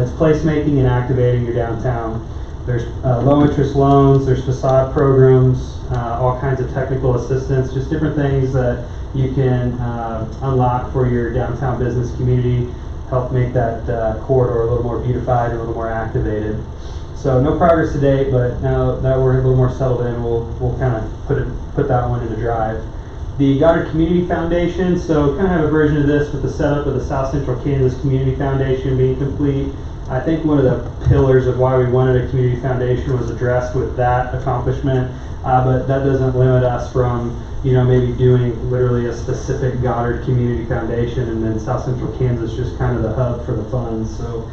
it's placemaking and activating your downtown. There's low interest loans, there's facade programs, all kinds of technical assistance, just different things that you can unlock for your downtown business community, help make that corridor a little more beautified, a little more activated. So no progress to date, but now that we're a little more settled in, we'll kind of put that one into drive. The Goddard Community Foundation, so kind of have a version of this with the setup of the South Central Kansas Community Foundation being complete. I think one of the pillars of why we wanted a community foundation was addressed with that accomplishment, but that doesn't limit us from, maybe doing literally a specific Goddard Community Foundation, and then South Central Kansas just kind of the hub for the funds. So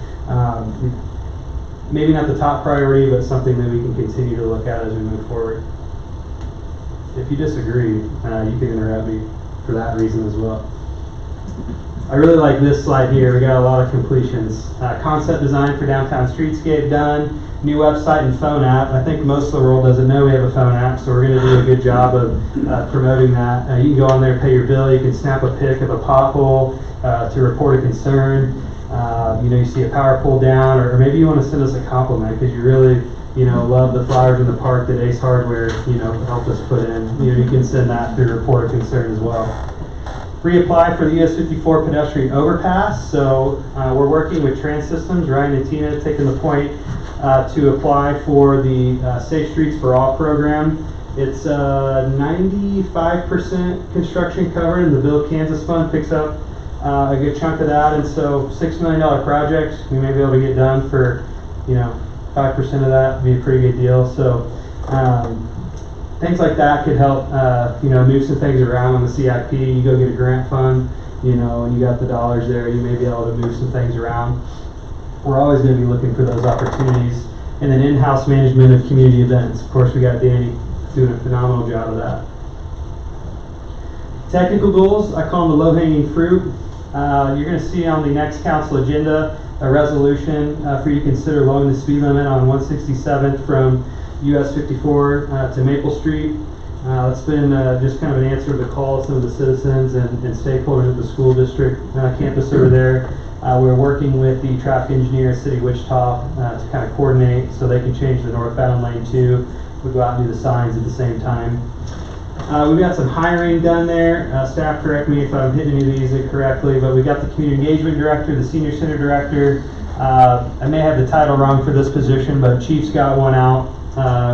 maybe not the top priority, but something that we can continue to look at as we move forward. If you disagree, you can interrupt me for that reason as well. I really like this slide here. We got a lot of completions. Concept design for downtown streetscape done. New website and phone app. I think most of the world doesn't know we have a phone app, so we're going to do a good job of promoting that. You can go on there, pay your bill. You can snap a pic of a pothole to report a concern. You see a power pole down, or maybe you want to send us a compliment because you really, love the flowers in the park that Ace Hardware, helped us put in. You can send that through report a concern as well. Reapply for the US 54 pedestrian overpass. So we're working with Trans Systems. Ryan and Tina taking the point to apply for the Safe Streets for All program. It's 95% construction covered, and the Build Kansas Fund picks up a good chunk of that. And so $6 million project, we may be able to get done for 5% of that. Would be a pretty good deal. So things like that could help, move some things around on the CIP. You go get a grant fund, and you got the dollars there, you may be able to move some things around. We're always going to be looking for those opportunities. And then in-house management of community events. Of course, we got Danny doing a phenomenal job of that. Technical goals, I call them the low-hanging fruit. You're going to see on the next council agenda a resolution for you to consider lowering the speed limit on 167th from US 54 to Maple Street. It's been just kind of an answer to the call of some of the citizens and stakeholders of the school district campus over there. We're working with the traffic engineer at City of Wichita to kind of coordinate so they can change the northbound lane too. We go out and do the signs at the same time. We've got some hiring done there. Staff, correct me if I'm hitting any of these incorrectly, but we got the community engagement director, the senior center director. I may have the title wrong for this position, but Chief's got one out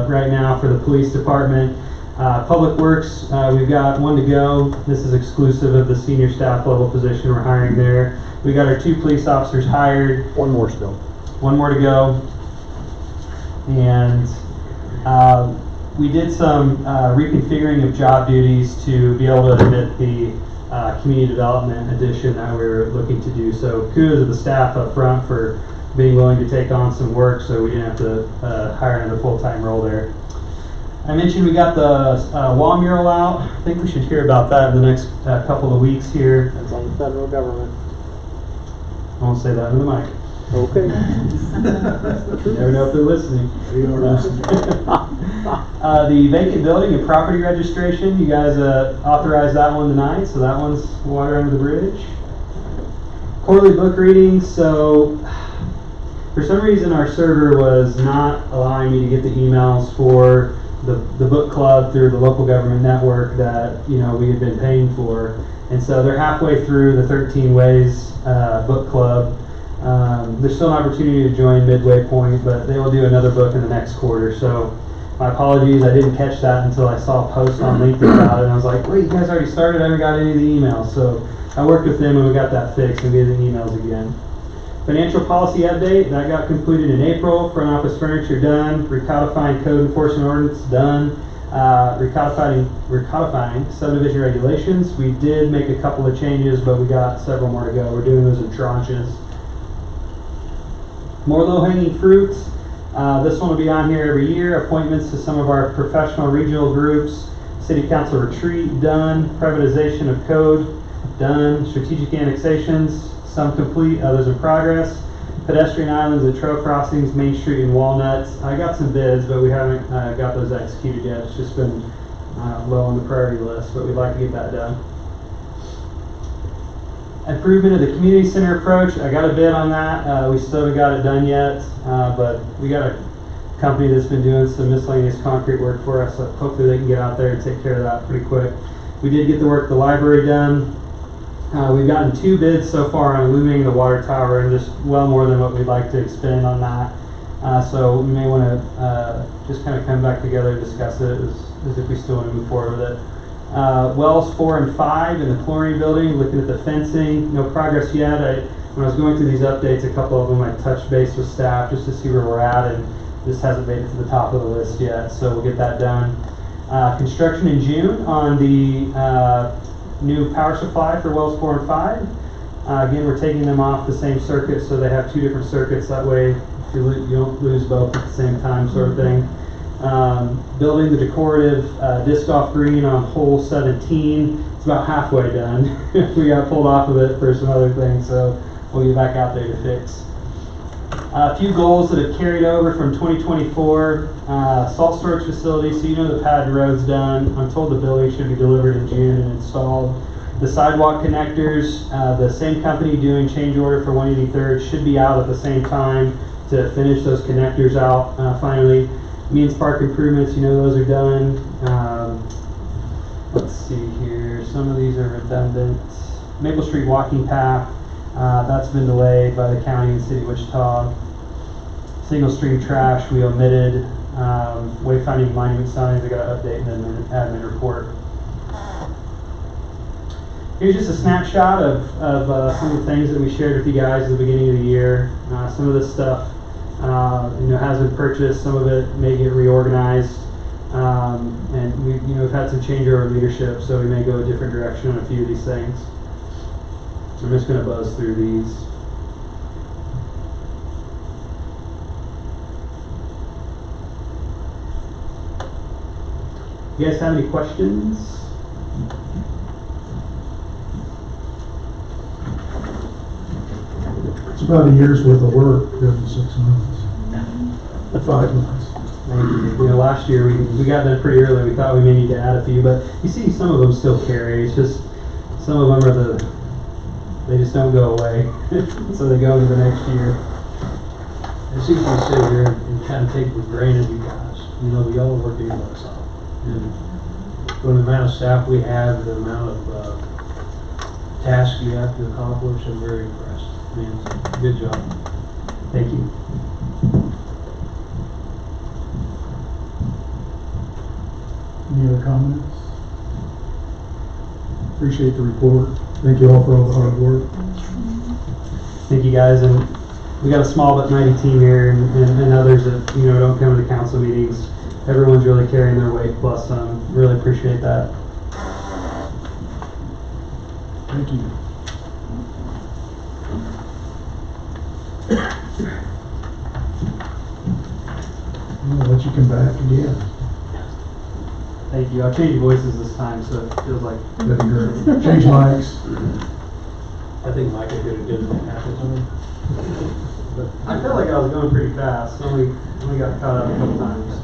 right now for the police department. Public Works, we've got one to go. This is exclusive of the senior staff level position we're hiring there. We got our 2 police officers hired. One more still. One more to go. And we did some reconfiguring of job duties to be able to admit the community development addition that we were looking to do. So kudos to the staff up front for being willing to take on some work so we didn't have to hire in a full-time role there. I mentioned we got the wall mural out. I think we should hear about that in the next couple of weeks here. That's on the federal government. I won't say that in the mic. Okay. You never know if they're listening. The vacant building and property registration, you guys authorized that one tonight, so that one's water under the bridge. Quarterly book readings, so for some reason our server was not allowing me to get the emails for the book club through the local government network that we had been paying for. And so they're halfway through the 13 Ways book club. There's still an opportunity to join midway point, but they will do another book in the next quarter. So my apologies, I didn't catch that until I saw a post on LinkedIn about it, and I was like, wait, you guys already started? I haven't got any of the emails. So I worked with them and we got that fixed and we get the emails again. Financial policy update, that got completed in April. Front office furniture done. Recodifying code enforcement ordinance done. Recodifying subdivision regulations. We did make a couple of changes, but we got several more to go. We're doing those in tranches. More low-hanging fruits. This one will be on here every year. Appointments to some of our professional regional groups. City council retreat, done. Privatization of code, done. Strategic annexations, some complete, others in progress. Pedestrian islands and trail crossings, Main Street and Walnuts. I got some bids, but we haven't got those executed yet. It's just been low on the priority list, but we'd like to get that done. Improvement of the community center approach. I got a bid on that. We still haven't got it done yet, but we got a company that's been doing some miscellaneous concrete work for us, so hopefully they can get out there and take care of that pretty quick. We did get the work at the library done. We've gotten 2 bids so far on illuminating the water tower, and just well more than what we'd like to expend on that. So we may want to just kind of come back together and discuss it as if we still want to move forward with it. Wells 4 and 5 in the chlorine building, looking at the fencing, no progress yet. When I was going through these updates, a couple of them I touched base with staff just to see where we're at, and just hasn't made it to the top of the list yet, so we'll get that done. Construction in June on the new power supply for Wells 4 and 5. Again, we're taking them off the same circuit, so they have 2 different circuits. That way you don't lose both at the same time, sort of thing. Building the decorative disc golf green on hole 17. It's about halfway done. We got pulled off of it for some other things, so we'll get back out there to fix. A few goals that have carried over from 2024. Salt storage facility, so you know the pad and road's done. I'm told the building should be delivered in June and installed. The sidewalk connectors, the same company doing change order for 183rd should be out at the same time to finish those connectors out finally. Means Park improvements, you know those are done. Let's see here, some of these are redundant. Maple Street walking path, that's been delayed by the county and city of Wichita. Single stream trash, we omitted. Wayfinding monument signs, I got to update in the admin report. Here's just a snapshot of some of the things that we shared with you guys at the beginning of the year. Some of this stuff has been purchased, some of it may get reorganized. And we've had some changeover leadership, so we may go a different direction on a few of these things. I'm just going to buzz through these. You guys have any questions? It's about a year's worth of work in 6 months. 5 months. Last year we got done pretty early. We thought we may need to add a few, but you see some of them still carry. It's just some of them they just don't go away, so they go into the next year. It's easy to sit here and kind of take for granted you guys. We all work your butts off. And from the amount of staff we have, the amount of tasks you have to accomplish, I'm very impressed. Good job. Thank you. Any other comments? Appreciate the report. Thank you all for all the hard work. Thank you guys, and we got a small but mighty team here, and others that don't come to the council meetings. Everyone's really carrying their weight, plus some. Really appreciate that. Thank you. I'll let you come back again. Thank you. I'll change voices this time, so it feels like. That'd be great. Change mics. I think Micah did a good thing half the time. I feel like I was going pretty fast. Only got caught up a couple times.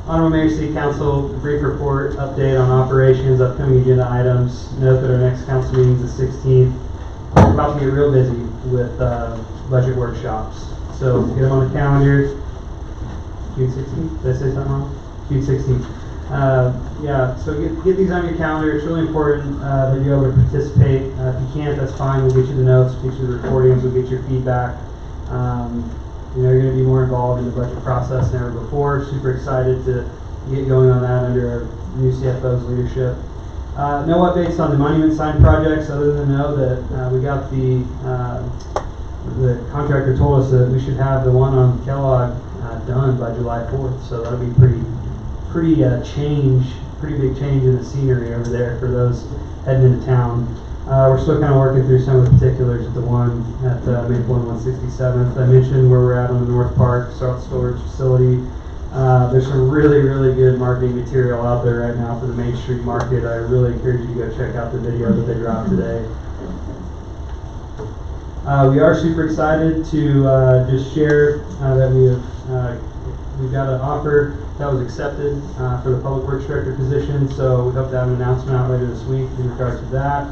Honorable Mayor, City Council, brief report, update on operations, upcoming agenda items. Note that our next council meeting is the 16th. We're about to get real busy with budget workshops. So get them on the calendar. June 16th? Did I say something wrong? June 16th. So get these on your calendar. It's really important that you're able to participate. If you can't, that's fine. We'll get you the notes, get you the recordings, we'll get your feedback. You're going to be more involved in the budget process than ever before. Super excited to get going on that under our new CFO's leadership. No updates on the monument sign projects other than know that we got the contractor told us that we should have the one on Kellogg done by July 4th. So that'll be pretty big change in the scenery over there for those heading into town. We're still kind of working through some of the particulars at the one at Maple and 167th. I mentioned where we're at on the North Park storage facility. There's some really, really good marketing material out there right now for the Main Street Market. I really encourage you to go check out the video that they dropped today. We are super excited to just share that we've got an offer that was accepted for the Public Works Director position. So we hope to have an announcement out later this week in regards to that.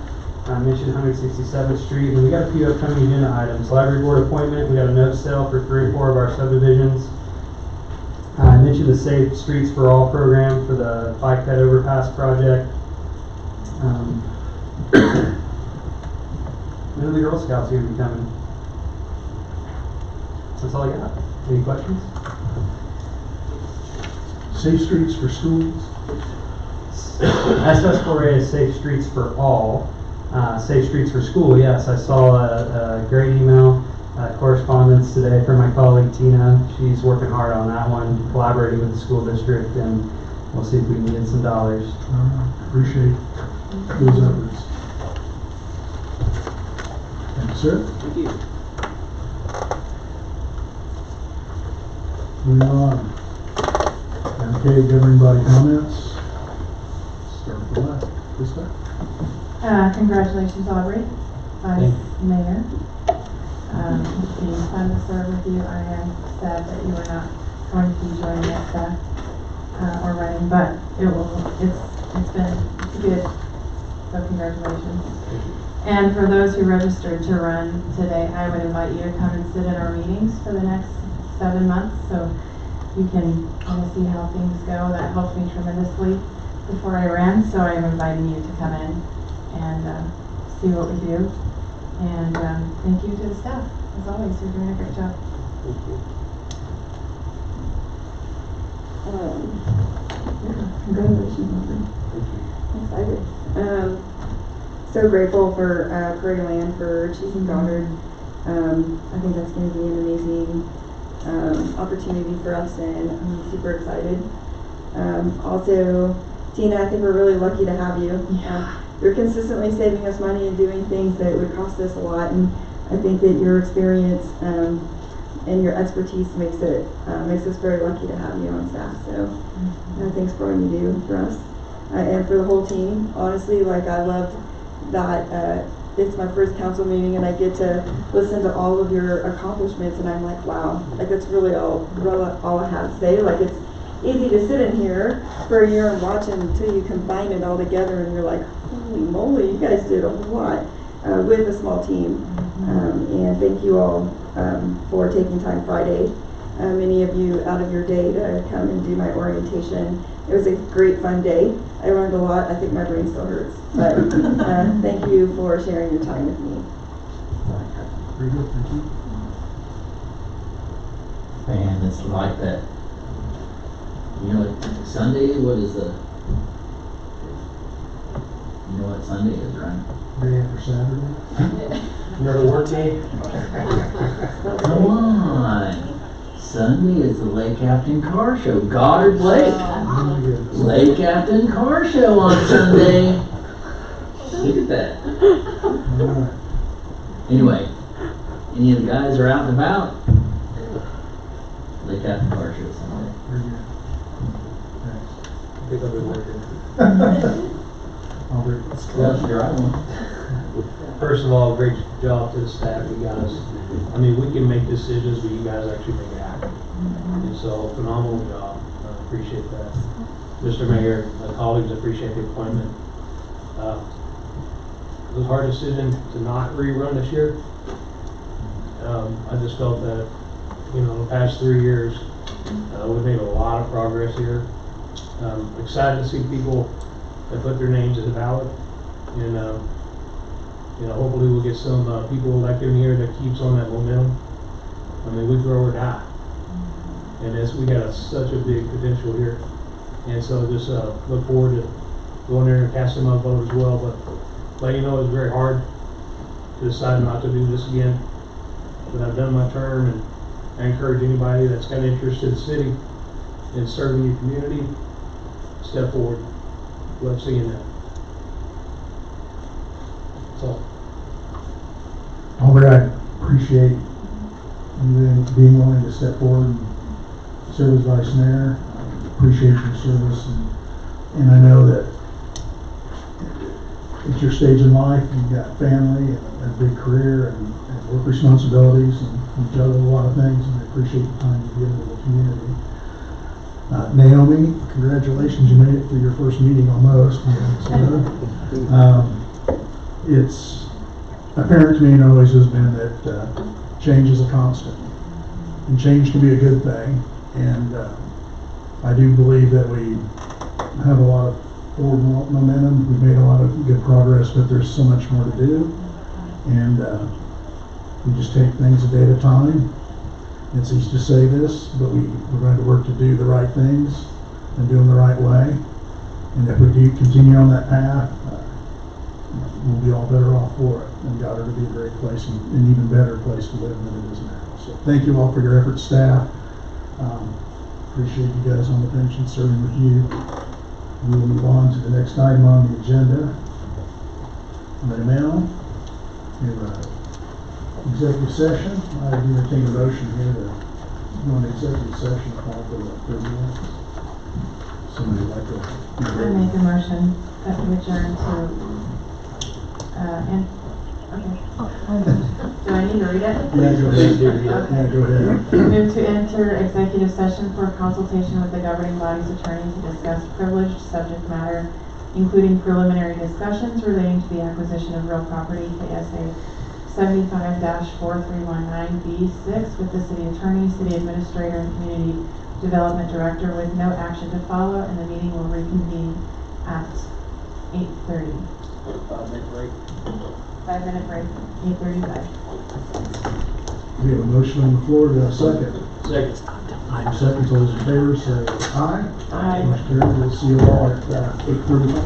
I mentioned 167th Street, and we got a few upcoming agenda items. Library Board appointment, we got a note sale for 3 and 4 of our subdivisions. I mentioned the Safe Streets for All program for the bike ped overpass project. When are the Girl Scouts here to be coming? That's all I got. Any questions? Safe streets for schools. SS4A is Safe Streets for All. Safe Streets for School, yes. I saw a great email correspondence today from my colleague Tina. She's working hard on that one, collaborating with the school district, and we'll see if we can get some dollars. Appreciate those efforts. Thank you, sir. Thank you. Moving on. Okay, governing body comments. Start with the left. This way. Congratulations, Aubrey, Thank Vice Mayor. It's been fun to serve with you. I am sad that you are not going to be joining us or running, but it's good. So congratulations. And for those who registered to run today, I would invite you to come and sit in our meetings for the next 7 months, so you can kind of see how things go. That helped me tremendously before I ran, so I'm inviting you to come in and see what we do. And thank you to the staff. As always, you're doing a great job. Congratulations, Aubrey. I'm excited. So grateful for Prairie Land for choosing Goddard. I think that's going to be an amazing opportunity for us, and I'm super excited. Also, Tina, I think we're really lucky to have you. You're consistently saving us money and doing things that would cost us a lot, and I think that your experience and your expertise makes us very lucky to have you on staff. So thanks for what you do for us and for the whole team. Honestly, I loved that it's my first council meeting and I get to listen to all of your accomplishments, and I'm like, wow, that's really all I have to say. It's easy to sit in here for a year and watch it until you combine it all together and you're like, holy moly, you guys did a lot with a small team. And thank you all for taking time Friday, many of you out of your day to come and do my orientation. It was a great fun day. I learned a lot. I think my brain still hurts, but thank you for sharing your time with me. Very good, thank you. And it's like that. You know what Sunday, what is the, you know what Sunday is, right? Day after Saturday. Another work day? Come on. Sunday is the Lake Captain Car Show, Goddard Lake. Oh, goodness. Lake Captain Car Show on Sunday. Look at that. All right. Anyway, any of the guys are out and about? Lake Captain Car Show Sunday. Very good. I think I'll be working. Aubrey. That's your right one. First of all, great job to the staff, you guys. I mean, we can make decisions, but you guys actually make it happen. And so, phenomenal job. I appreciate that. Mr. Mayor, my colleagues, appreciate the appointment. It was a hard decision to not rerun this year. I just felt that, the past 3 years, we've made a lot of progress here. Excited to see people that put their names as valid, and hopefully we'll get some people elected in here that keeps on that momentum. I mean, we grow or die, and we got such a big potential here, and so just look forward to going there and casting my vote as well. But let you know, it's very hard to decide not to do this again. But I've done my term, and I encourage anybody that's got interest in the city and serving your community, step forward. Love seeing that. That's all. Aubrey, I appreciate you being willing to step forward and serve as vice mayor. Appreciate your service, and I know that at your stage in life, you've got family and a big career and work responsibilities, and you juggle a lot of things, and I appreciate the time you've given to the community. Naomi, congratulations, you made it through your first meeting almost. It's apparent to me and always has been that change is a constant, and change can be a good thing, and I do believe that we have a lot of forward momentum. We've made a lot of good progress, but there's so much more to do, and we just take things a day at a time. It's easy to say this, but we're going to work to do the right things and do them the right way. And if we do continue on that path, we'll be all better off for it. And Goddard will be a great place and an even better place to live than it is now. So thank you all for your efforts, staff. Appreciate you guys on the bench and serving with you. We will move on to the next item on the agenda. Right now, we have executive session. I entertain a motion here to go into executive session call for the 30 minutes. Somebody would like to? I make a motion that we adjourn to, do I need to read it? Yeah, go ahead. Yeah, go ahead. Move to enter executive session for consultation with the governing body's attorney to discuss privileged subject matter, including preliminary discussions relating to the acquisition of real property, KSA 75-4319B6, with the city attorney, city administrator, and community development director, with no action to follow, and the meeting will reconvene at 8:30. 5-minute break. 5-minute break, 8:35. We have a motion on the floor. Do I have a second? Second. Second, all those in favor say aye. Aye. Motion carried. We'll see you all at 8:35.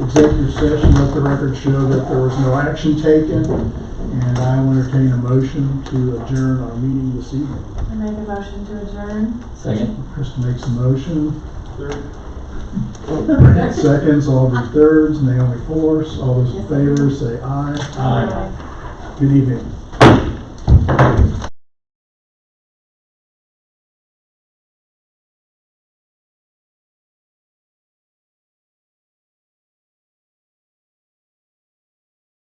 executive session, let the record show that there was no action taken, and I will entertain a motion to adjourn our meeting this evening. I make a motion to adjourn. Second. Krista makes a motion. Third. Seconds, Audrey thirds, Naomi fourths. All those in favor say aye. Aye. Good evening.